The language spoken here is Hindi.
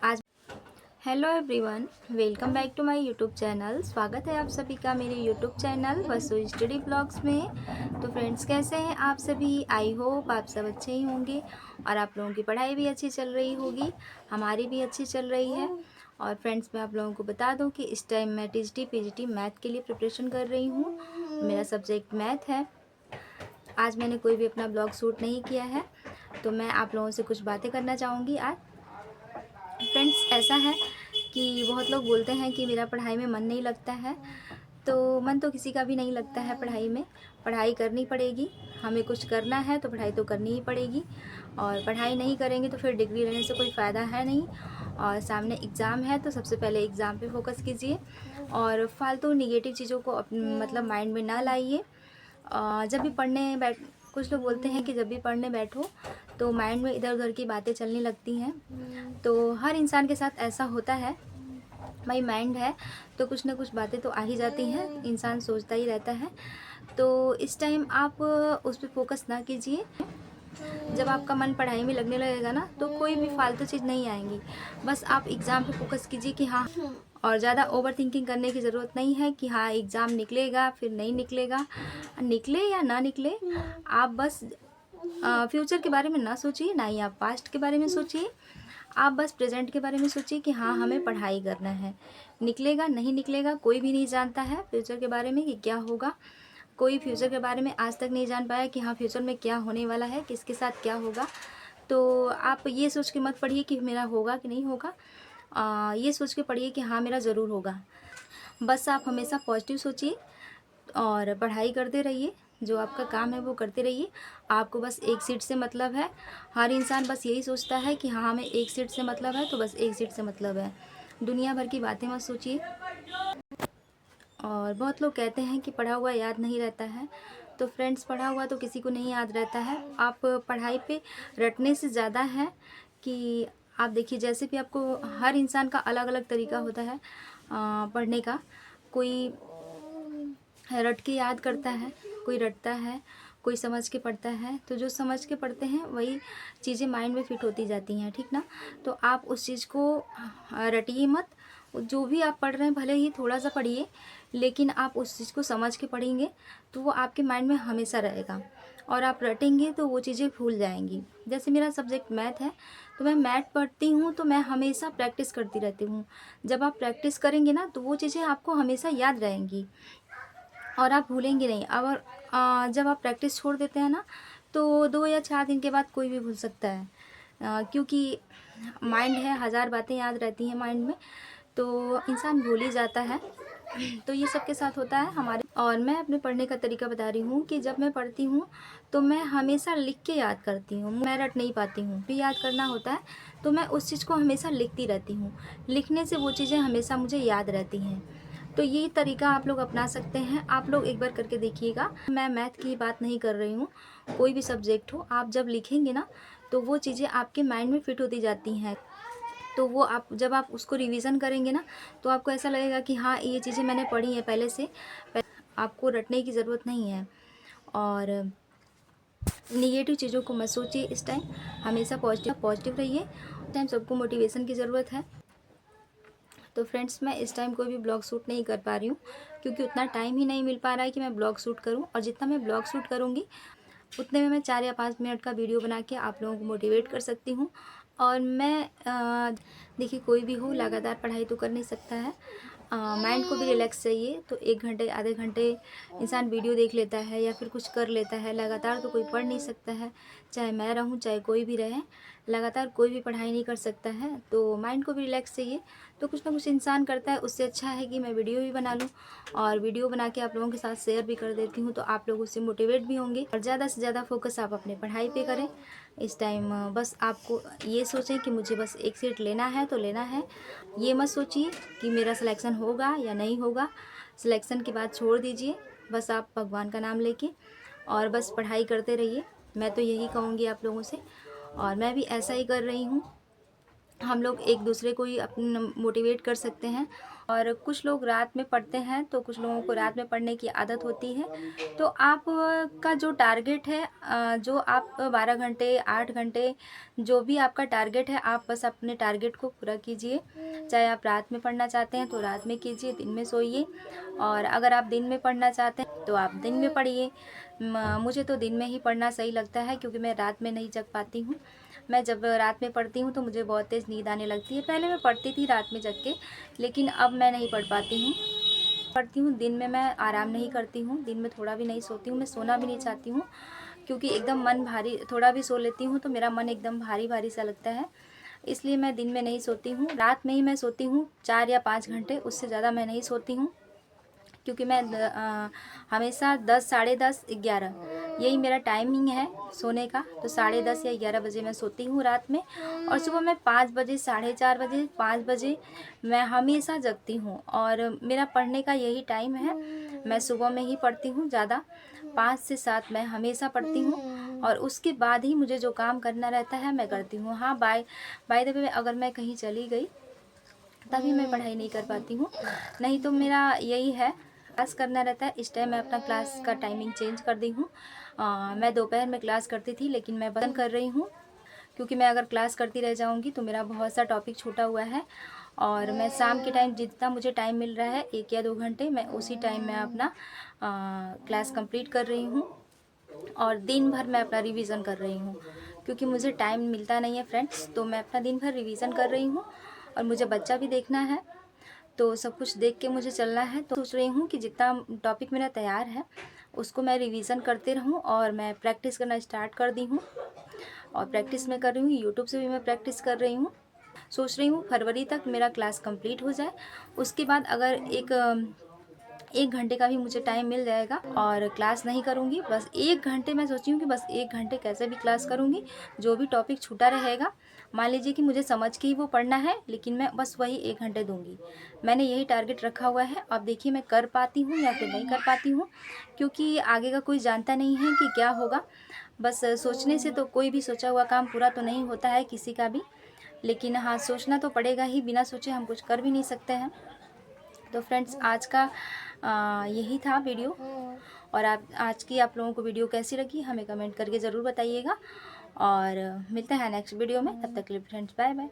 आज hello everyone, welcome back to my YouTube channel. स्वागत है आप सभी का मेरे YouTube channel Vasu study blogs में। तो फ्रेंड्स, कैसे हैं आप सभी? आई होप आप सब अच्छे ही होंगे और आप लोगों की पढ़ाई भी अच्छी चल रही होगी, हमारी भी अच्छी चल रही है। और फ्रेंड्स, मैं आप लोगों को बता दूं कि इस टाइम मैं टीजीटी पीजीटी मैथ के लिए प्रिपरेशन कर रही हूँ। मेरा सब्जेक्ट मैथ है। आज मैंने कोई भी अपना ब्लॉग शूट नहीं किया है, तो मैं आप लोगों से कुछ बातें करना चाहूँगी आज। फ्रेंड्स, ऐसा है कि बहुत लोग बोलते हैं कि मेरा पढ़ाई में मन नहीं लगता है। तो मन तो किसी का भी नहीं लगता है पढ़ाई में। पढ़ाई करनी पड़ेगी, हमें कुछ करना है तो पढ़ाई तो करनी ही पड़ेगी। और पढ़ाई नहीं करेंगे तो फिर डिग्री लेने से कोई फ़ायदा है नहीं। और सामने एग्ज़ाम है तो सबसे पहले एग्ज़ाम पे फोकस कीजिए और फालतू निगेटिव चीज़ों को मतलब माइंड में ना लाइए। जब भी पढ़ने बैठ कुछ लोग बोलते हैं कि जब भी पढ़ने बैठो तो माइंड में इधर उधर की बातें चलने लगती हैं। तो हर इंसान के साथ ऐसा होता है। भाई, माइंड है तो कुछ ना कुछ बातें तो आ ही जाती हैं, इंसान सोचता ही रहता है। तो इस टाइम आप उस पर फोकस ना कीजिए। जब आपका मन पढ़ाई में लगने लगेगा ना, तो कोई भी फालतू चीज़ नहीं आएंगी। बस आप एग्ज़ाम पे फोकस कीजिए कि हाँ। और ज़्यादा ओवर थिंकिंग करने की ज़रूरत नहीं है कि हाँ एग्ज़ाम निकलेगा फिर नहीं निकलेगा, निकले या ना निकले। आप बस फ्यूचर के बारे में ना सोचिए, ना ही आप पास्ट के बारे में सोचिए। आप बस प्रेजेंट के बारे में सोचिए कि हाँ हमें पढ़ाई करना है। निकलेगा नहीं निकलेगा कोई भी नहीं जानता है फ्यूचर के बारे में कि क्या होगा। कोई फ्यूचर के बारे में आज तक नहीं जान पाया कि हाँ फ्यूचर में क्या होने वाला है, किसके साथ क्या होगा। तो आप ये सोच के मत पढ़िए कि मेरा होगा कि नहीं होगा। ये सोच के पढ़िए कि हाँ मेरा ज़रूर होगा। बस आप हमेशा पॉजिटिव सोचिए और पढ़ाई करते रहिए। जो आपका काम है वो करते रहिए। आपको बस एक सीट से मतलब है। हर इंसान बस यही सोचता है कि हाँ हमें एक सीट से मतलब है, तो बस एक सीट से मतलब है। दुनिया भर की बातें मत सोचिए। और बहुत लोग कहते हैं कि पढ़ा हुआ याद नहीं रहता है। तो फ्रेंड्स, पढ़ा हुआ तो किसी को नहीं याद रहता है। आप पढ़ाई पे रटने से ज़्यादा है कि आप देखिए, जैसे भी आपको हर इंसान का अलग अलग तरीका होता है पढ़ने का। कोई रट के याद करता है, कोई रटता है, कोई समझ के पढ़ता है। तो जो समझ के पढ़ते हैं वही चीज़ें माइंड में फिट होती जाती हैं, ठीक ना। तो आप उस चीज़ को रटिए मत। जो भी आप पढ़ रहे हैं भले ही थोड़ा सा पढ़िए, लेकिन आप उस चीज़ को समझ के पढ़ेंगे तो वो आपके माइंड में हमेशा रहेगा। और आप रटेंगे तो वो चीज़ें भूल जाएंगी। जैसे मेरा सब्जेक्ट मैथ है, तो मैं मैथ पढ़ती हूँ तो मैं हमेशा प्रैक्टिस करती रहती हूँ। जब आप प्रैक्टिस करेंगे ना तो वो चीज़ें आपको हमेशा याद रहेंगी और आप भूलेंगे नहीं। और जब आप प्रैक्टिस छोड़ देते हैं ना, तो 2 या 4 दिन के बाद कोई भी भूल सकता है। क्योंकि माइंड है, हज़ार बातें याद रहती हैं माइंड में, तो इंसान भूल ही जाता है। तो ये सबके साथ होता है हमारे। और मैं अपने पढ़ने का तरीका बता रही हूँ कि जब मैं पढ़ती हूँ तो मैं हमेशा लिख के याद करती हूँ। मैं रट नहीं पाती हूँ। भी याद करना होता है तो मैं उस चीज़ को हमेशा लिखती रहती हूँ। लिखने से वो चीज़ें हमेशा मुझे याद रहती हैं। तो ये तरीका आप लोग अपना सकते हैं। आप लोग एक बार करके देखिएगा। मैं मैथ की बात नहीं कर रही हूँ, कोई भी सब्जेक्ट हो, आप जब लिखेंगे ना तो वो चीज़ें आपके माइंड में फिट होती जाती हैं। तो वो आप जब आप उसको रिवीजन करेंगे ना, तो आपको ऐसा लगेगा कि हाँ ये चीज़ें मैंने पढ़ी हैं पहले से। आपको रटने की ज़रूरत नहीं है। और निगेटिव चीज़ों को मत सोचिए इस टाइम। हमेशा पॉजिटिव पॉजिटिव रहिए। इस टाइम सबको मोटिवेशन की ज़रूरत है। तो फ्रेंड्स, मैं इस टाइम कोई भी ब्लॉग शूट नहीं कर पा रही हूँ क्योंकि उतना टाइम ही नहीं मिल पा रहा है कि मैं ब्लॉग शूट करूँ। और जितना मैं ब्लॉग शूट करूँगी उतने में मैं 4 या 5 मिनट का वीडियो बना के आप लोगों को मोटिवेट कर सकती हूँ। और मैं देखिए, कोई भी हो लगातार पढ़ाई तो कर नहीं सकता है। माइंड को भी रिलैक्स चाहिए। तो 1 घंटे आधे घंटे इंसान वीडियो देख लेता है या फिर कुछ कर लेता है। लगातार तो कोई पढ़ नहीं सकता है, चाहे मैं रहूँ चाहे कोई भी रहे। लगातार कोई भी पढ़ाई नहीं कर सकता है। तो माइंड को भी रिलैक्स चाहिए, तो कुछ ना कुछ इंसान करता है। उससे अच्छा है कि मैं वीडियो भी बना लूँ और वीडियो बना के आप लोगों के साथ शेयर भी कर देती हूँ। तो आप लोग उससे मोटिवेट भी होंगे और ज़्यादा से ज़्यादा फोकस आप अपने पढ़ाई पे करें इस टाइम। बस आपको ये सोचें कि मुझे बस एक सीट लेना है तो लेना है। ये मत सोचिए कि मेरा सिलेक्शन होगा या नहीं होगा। सिलेक्शन की बात छोड़ दीजिए। बस आप भगवान का नाम लेके और बस पढ़ाई करते रहिए। मैं तो यही कहूँगी आप लोगों से, और मैं भी ऐसा ही कर रही हूँ। हम लोग एक दूसरे को ही अपन मोटिवेट कर सकते हैं। और कुछ लोग रात में पढ़ते हैं, तो कुछ लोगों को रात में पढ़ने की आदत होती है। तो आप का जो टारगेट है, जो आप 12 घंटे 8 घंटे जो भी आपका टारगेट है, आप बस अपने टारगेट को पूरा कीजिए। चाहे आप रात में पढ़ना चाहते हैं तो रात में कीजिए, दिन में सोइए। और अगर आप दिन में पढ़ना चाहते हैं तो आप दिन में पढ़िए। मुझे तो दिन में ही पढ़ना सही लगता है, क्योंकि मैं रात में नहीं जग पाती हूँ। मैं जब रात में पढ़ती हूँ तो मुझे बहुत तेज़ नींद आने लगती है। पहले मैं पढ़ती थी रात में जग के, लेकिन अब मैं नहीं पढ़ पाती हूँ। पढ़ती हूँ दिन में, मैं आराम नहीं करती हूँ, दिन में थोड़ा भी नहीं सोती हूँ, मैं सोना भी नहीं चाहती हूँ, क्योंकि एकदम मन भारी, थोड़ा भी सो लेती हूँ तो मेरा मन एकदम भारी भारी सा लगता है। इसलिए मैं दिन में नहीं सोती हूँ, रात में ही मैं सोती हूँ 4 या 5 घंटे, उससे ज़्यादा मैं नहीं सोती हूँ। क्योंकि मैं हमेशा 10, साढ़े 10, 11 यही मेरा टाइमिंग है सोने का। तो 10:30 या 11 बजे मैं सोती हूँ रात में, और सुबह मैं 5 बजे, 4:30 बजे, 5 बजे मैं हमेशा जगती हूँ। और मेरा पढ़ने का यही टाइम है, मैं सुबह में ही पढ़ती हूँ ज़्यादा, 5 से 7 मैं हमेशा पढ़ती हूँ। और उसके बाद ही मुझे जो काम करना रहता है मैं करती हूँ। हाँ, बाय द वे, अगर मैं कहीं चली गई तभी मैं पढ़ाई नहीं कर पाती हूँ, नहीं तो मेरा यही है, क्लास करना रहता है। इस टाइम मैं अपना क्लास का टाइमिंग चेंज कर दी हूँ। मैं दोपहर में क्लास करती थी, लेकिन मैं बंद कर रही हूँ, क्योंकि मैं अगर क्लास करती रह जाऊँगी तो मेरा बहुत सा टॉपिक छूटा हुआ है। और मैं शाम के टाइम जितना मुझे टाइम मिल रहा है, 1 या 2 घंटे, मैं उसी टाइम में अपना क्लास कंप्लीट कर रही हूँ। और दिन भर मैं अपना रिवीज़न कर रही हूँ, क्योंकि मुझे टाइम मिलता नहीं है फ्रेंड्स, तो मैं अपना दिन भर रिवीज़न कर रही हूँ। और मुझे बच्चा भी देखना है, तो सब कुछ देख के मुझे चलना है। तो सोच रही हूँ कि जितना टॉपिक मेरा तैयार है उसको मैं रिवीज़न करते रहूँ। और मैं प्रैक्टिस करना स्टार्ट कर दी हूँ, और प्रैक्टिस मैं कर रही हूँ, यूट्यूब से भी मैं प्रैक्टिस कर रही हूँ। सोच रही हूँ फरवरी तक मेरा क्लास कंप्लीट हो जाए। उसके बाद अगर 1 घंटे का भी मुझे टाइम मिल जाएगा और क्लास नहीं करूँगी, बस 1 घंटे, मैं सोची हूँ कि बस 1 घंटे कैसे भी क्लास करूँगी। जो भी टॉपिक छूटा रहेगा, मान लीजिए कि मुझे समझ के ही वो पढ़ना है, लेकिन मैं बस वही 1 घंटे दूँगी। मैंने यही टारगेट रखा हुआ है। अब देखिए मैं कर पाती हूँ या फिर नहीं कर पाती हूँ, क्योंकि आगे का कोई जानता नहीं है कि क्या होगा। बस सोचने से तो कोई भी सोचा हुआ काम पूरा तो नहीं होता है किसी का भी, लेकिन हाँ, सोचना तो पड़ेगा ही, बिना सोचे हम कुछ कर भी नहीं सकते हैं। तो फ्रेंड्स, आज का यही था वीडियो। और आज की आप लोगों को वीडियो कैसी लगी हमें कमेंट करके ज़रूर बताइएगा। और मिलते हैं नेक्स्ट वीडियो में, तब तक के लिए फ्रेंड्स बाय बाय।